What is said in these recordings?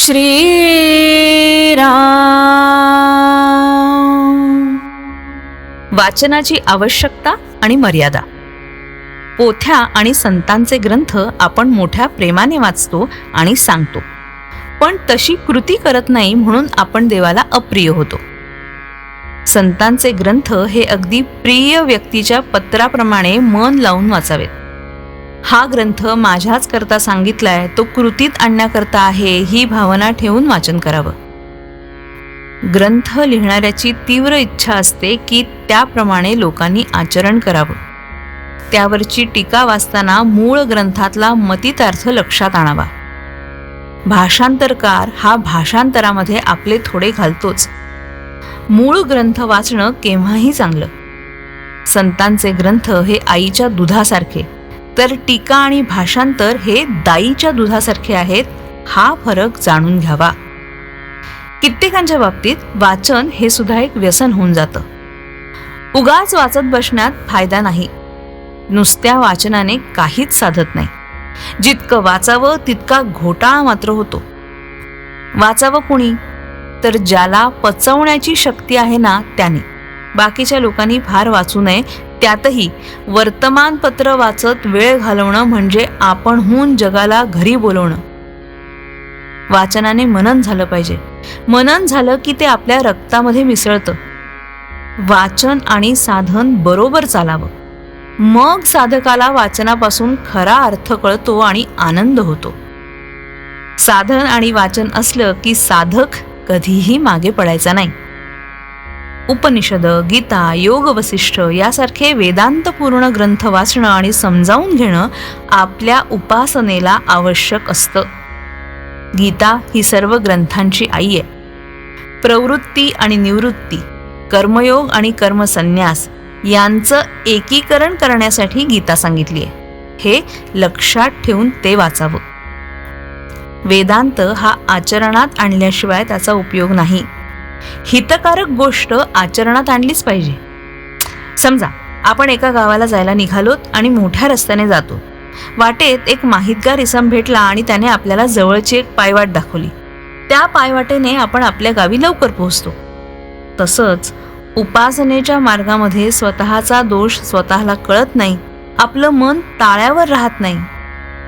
श्रीराम. वाचनाची आवश्यकता आणि मर्यादा. पोथ्या आणि संतांचे ग्रंथ आपण मोठ्या प्रेमाने वाचतो आणि सांगतो, पण तशी कृती करत नाही म्हणून आपण देवाला अप्रिय होतो. संतांचे ग्रंथ हे अगदी प्रिय व्यक्तीच्या पत्राप्रमाणे मन लावून वाचावेत. हा ग्रंथ माझ्याच करता सांगितलाय, तो कृतीत आणण्याकरता आहे, ही भावना ठेवून वाचन करावं. ग्रंथ लिहिणाऱ्याची तीव्र इच्छा असते की त्याप्रमाणे लोकांनी आचरण करावं. त्यावरची टीका वाचताना मूळ ग्रंथातला मतितार्थ लक्षात आणावा. भाषांतरकार हा भाषांतरामध्ये आपले थोडे घालतोच. मूळ ग्रंथ वाचणं केव्हाही चांगलं. संतांचे ग्रंथ हे आईच्या दुधासारखे, तर टीका आणि भाषांतर हे दाईच्या दुधासारखे आहेत. हा फरक जाणून घ्यावा. कित्येकांच्या बाबतीत वाचन हे सुद्धा एक व्यसन होऊन जातं. उगाच वाचत बसण्यात फायदा नाही. नुसत्या वाचनाने काहीच साधत नाही. जितकं वाचावं तितका घोटाळा मात्र होतो. वाचावं कुणी? तर ज्याला पचवण्याची शक्ती आहे ना त्याने. बाकीच्या लोकांनी फार वाचू नये. त्यातही वर्तमानपत्र वाचत वेळ घालवणं म्हणजे आपणहून जगाला घरी बोलवणं. वाचनाने मनन झालं पाहिजे. मनन झालं की ते आपल्या रक्तामध्ये मिसळतं. वाचन आणि साधन बरोबर चालावं, मग साधकाला वाचनापासून खरा अर्थ कळतो आणि आनंद होतो. साधन आणि वाचन असलं की साधक कधीही मागे पडायचा नाही. उपनिषद, गीता, योग वसिष्ठ यासारखे वेदांतपूर्ण ग्रंथ वाचणं आणि समजावून घेणं आपल्या उपासनेला आवश्यक असतं. गीता ही सर्व ग्रंथांची आई आहे. प्रवृत्ती आणि निवृत्ती, कर्मयोग आणि कर्मसन्यास यांचं एकीकरण करण्यासाठी गीता सांगितली आहे. हे लक्षात ठेवून ते वाचावं. वेदांत हा आचरणात आणल्याशिवाय त्याचा उपयोग नाही. हितकारक गोष्ट आचरणात आणलीच पाहिजे. समजा आपण एका गावाला जायला निघालोत आणि मोठ्या रस्त्याने जातो. वाटेत एक माहितगार इसम भेटला आणि त्याने आपल्याला जवळची एक पायवाट दाखवली. त्या पायवाटेने आपण आपल्या गावी लवकर पोहोचतो. तसंच उपासनेच्या मार्गामध्ये स्वतःचा दोष स्वतःला कळत नाही, आपलं मन ताळ्यावर राहत नाही.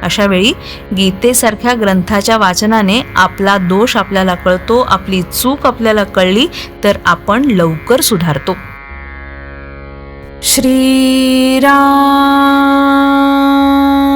अशा वेळी गीतेसारख्या ग्रंथाच्या वाचनाने आपला दोष आपल्याला कळतो. आपली चूक आपल्याला कळली तर आपण लवकर सुधारतो. श्रीराम.